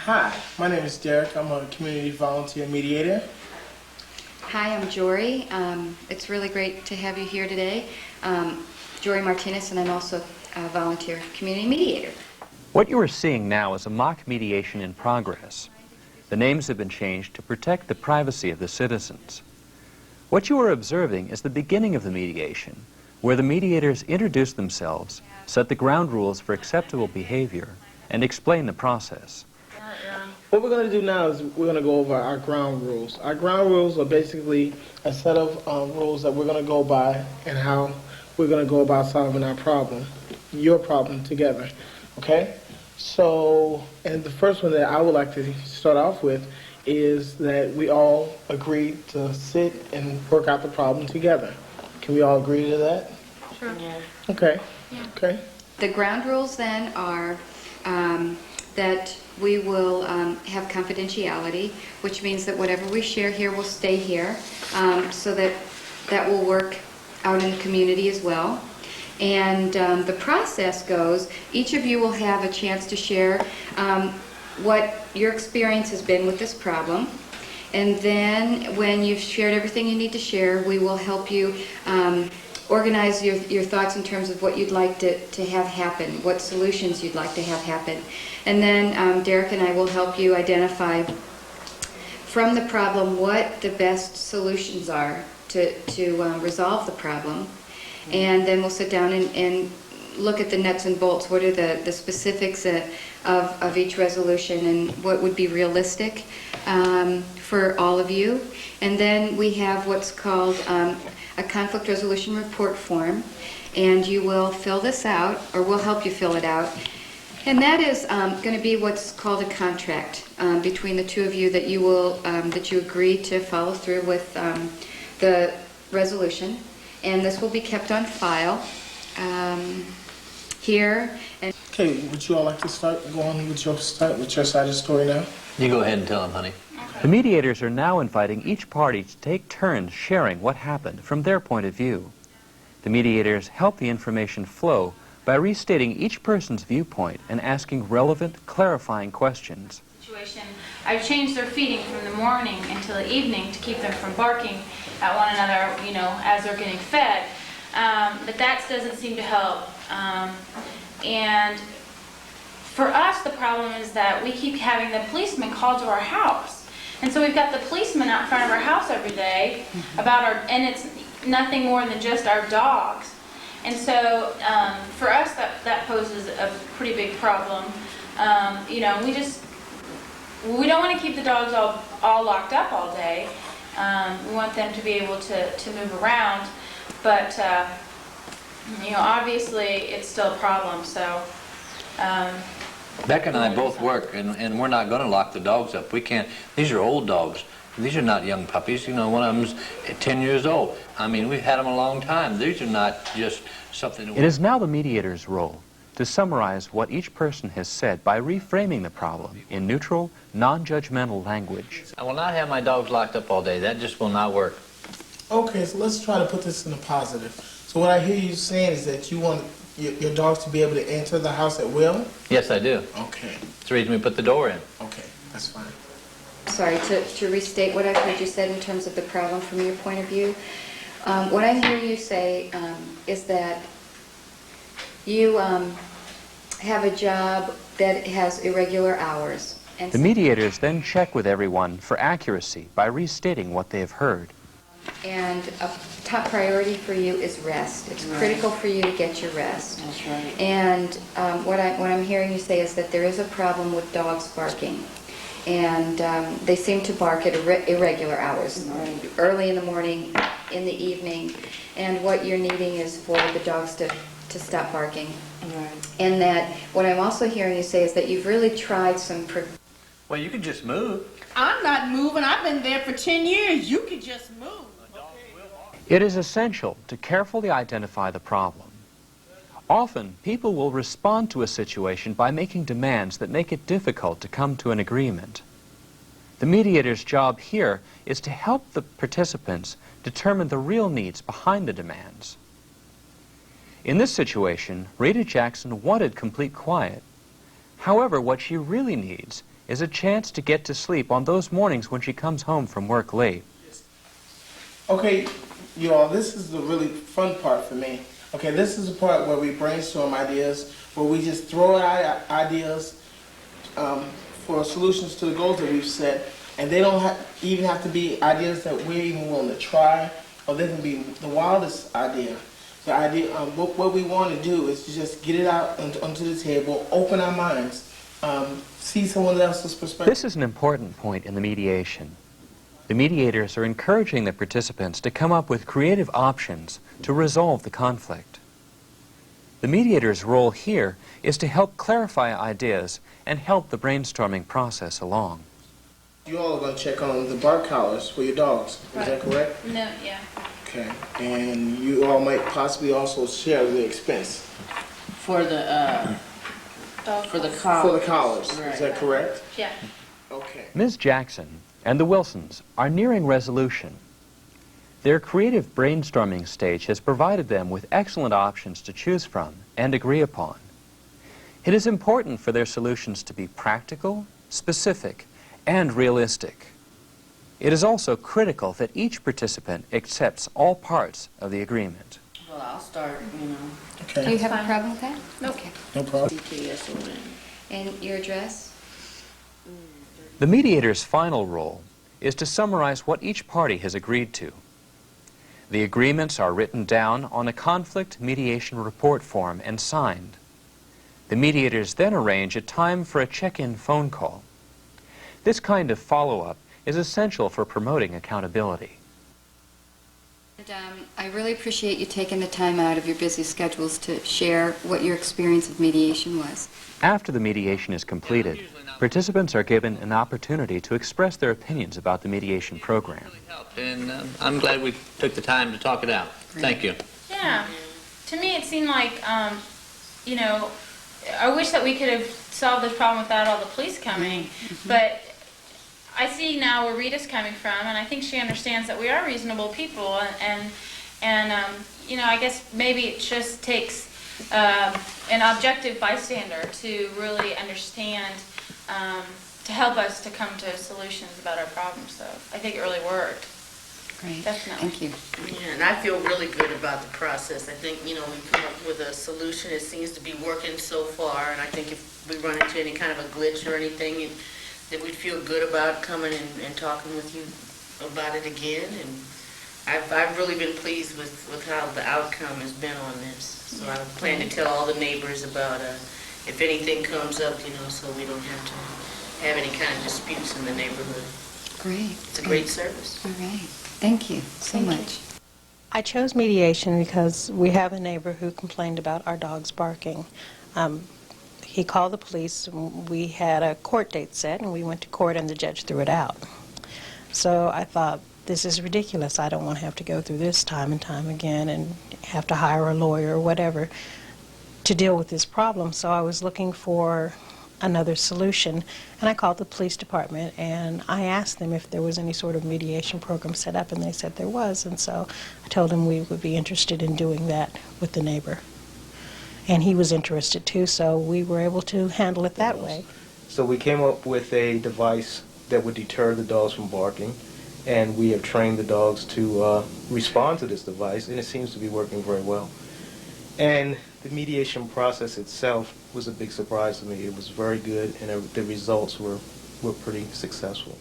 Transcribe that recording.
Hi, my name is Derek. I'm a community volunteer mediator. Hi, I'm Jory. It's really great to have you here today. Jory Martinez, and I'm also a volunteer community mediator. What you are seeing now is a mock mediation in progress. The names have been changed to protect the privacy of the citizens. What you are observing is the beginning of the mediation, where the mediators introduce themselves, set the ground rules for acceptable behavior, and explain the process. What we're going to do now is we're going to go over our ground rules. Our ground rules are basically a set of rules that we're going to go by and how we're going to go about solving our problem, your problem together. Okay? So, and the first one that I would like to start off with is that we all agree to sit and work out the problem together. Can we all agree to that? Sure. Yeah. Okay. Yeah. Okay. The ground rules then are that we will have confidentiality, which means that whatever we share here will stay here, so that will work out in the community as well. And the process goes, each of you will have a chance to share what your experience has been with this problem. And then when you've shared everything you need to share, we will help you organize your thoughts in terms of what you'd like to have happen, what solutions you'd like to have happen. And then Derek and I will help you identify from the problem what the best solutions are to resolve the problem. And then we'll sit down and look at the nuts and bolts. What are the specifics of each resolution and what would be realistic for all of you. And then we have what's called a conflict resolution report form, and you will fill this out, or we'll help you fill it out. And that is going to be what's called a contract between the two of you that you agree to follow through with the resolution. And this will be kept on file here. And Okay, would you all like to go on with your side of the story now? You go ahead and tell them, honey. The mediators are now inviting each party to take turns sharing what happened from their point of view. The mediators help the information flow by restating each person's viewpoint and asking relevant, clarifying questions. I've changed their feeding from the morning until the evening to keep them from barking at one another, as they're getting fed. But that doesn't seem to help. And for us, the problem is that we keep having the policemen called to our house. And so we've got the policemen out front of our house every day and it's nothing more than just our dogs. And so for us, that poses a pretty big problem. We don't want to keep the dogs all locked up all day. We want them to be able to move around, but obviously it's still a problem. So Becca and I both work, and we're not going to lock the dogs up. We can't. These are old dogs. These are not young puppies. One of them's 10 years old. I mean, we've had them a long time. These are not just something. It is now the mediator's role to summarize what each person has said by reframing the problem in neutral, non-judgmental language. I will not have my dogs locked up all day. That just will not work. Okay, so let's try to put this in a positive. So what I hear you saying is that you want your dogs to be able to enter the house at will? Yes, I do. Okay. That's the reason we put the door in. Okay, that's fine. sorry, to restate what I've heard you said in terms of the problem from your point of view. What I hear you say is that you have a job that has irregular hours. And the mediators then check with everyone for accuracy by restating what they have heard. And a top priority for you is rest. It's critical for you to get your rest. That's right. And what I'm hearing you say is that there is a problem with dogs barking. And they seem to bark at irregular hours, early in the morning, in the evening. And what you're needing is for the dogs to stop barking. Right. And that what I'm also hearing you say is that you've really tried some... Well, you can just move. I'm not moving. I've been there for 10 years. You can just move. It is essential to carefully identify the problem. Often, people will respond to a situation by making demands that make it difficult to come to an agreement. The mediator's job here is to help the participants determine the real needs behind the demands. In this situation, Rita Jackson wanted complete quiet. However, what she really needs is a chance to get to sleep on those mornings when she comes home from work late. Okay, you all, this is the really fun part for me. Okay, this is the part where we brainstorm ideas, where we just throw out ideas for solutions to the goals that we've set, and they don't even have to be ideas that we're even willing to try, or they can be the wildest idea. The idea, what we want to do is to just get it out onto the table, open our minds, see someone else's perspective. This is an important point in the mediation. The mediators are encouraging the participants to come up with creative options to resolve the conflict. The mediator's role here is to help clarify ideas and help the brainstorming process along. You all are going to check on the bark collars for your dogs, is that correct? No, yeah. Okay, and you all might possibly also share the expense For the Dog for the calls. collar. for the collars, is that correct? Yeah. Okay. Ms. Jackson and the Wilsons are nearing resolution. Their creative brainstorming stage has provided them with excellent options to choose from and agree upon. It is important for their solutions to be practical, specific, and realistic. It is also critical that each participant accepts all parts of the agreement. Well, I'll start, you know. Do you Okay, have a fine. problem with that? Nope. Okay. no problem. DKS on it. And your address? The mediator's final role is to summarize what each party has agreed to. The agreements are written down on a conflict mediation report form and signed. The mediators then arrange a time for a check-in phone call. This kind of follow-up is essential for promoting accountability. And, I really appreciate you taking the time out of your busy schedules to share what your experience of mediation was. After the mediation is completed, participants are given an opportunity to express their opinions about the mediation program. And I'm glad we took the time to talk it out. Thank you. Yeah. To me, it seemed like, you know, I wish that we could have solved this problem without all the police coming, but I see now where Rita's coming from, and I think she understands that we are reasonable people, and you know, I guess maybe it just takes an objective bystander to really understand, to help us to come to solutions about our problems. So I think it really worked. Great. Definitely. Thank you. Yeah, and I feel really good about the process. I think, you know, we've come up with a solution. It seems to be working so far, and I think if we run into any kind of a glitch or anything, that we'd feel good about coming and talking with you about it again. And I've really been pleased with how the outcome has been on this. So I plan to tell all the neighbors about if anything comes up, you know, so we don't have to have any kind of disputes in the neighborhood. Great. It's a great service. All right. Thank you so much. I chose mediation because we have a neighbor who complained about our dogs barking. He called the police, and we had a court date set, and we went to court, and the judge threw it out. So I thought, this is ridiculous. I don't want to have to go through this time and time again and have to hire a lawyer or whatever to deal with this problem. So I was looking for another solution, and I called the police department, and I asked them if there was any sort of mediation program set up, and they said there was, and so I told them we would be interested in doing that with the neighbor. And he was interested too, so we were able to handle it that way. So we came up with a device that would deter the dogs from barking, and we have trained the dogs to respond to this device, and it seems to be working very well. And the mediation process itself was a big surprise to me. It was very good, and the results were pretty successful.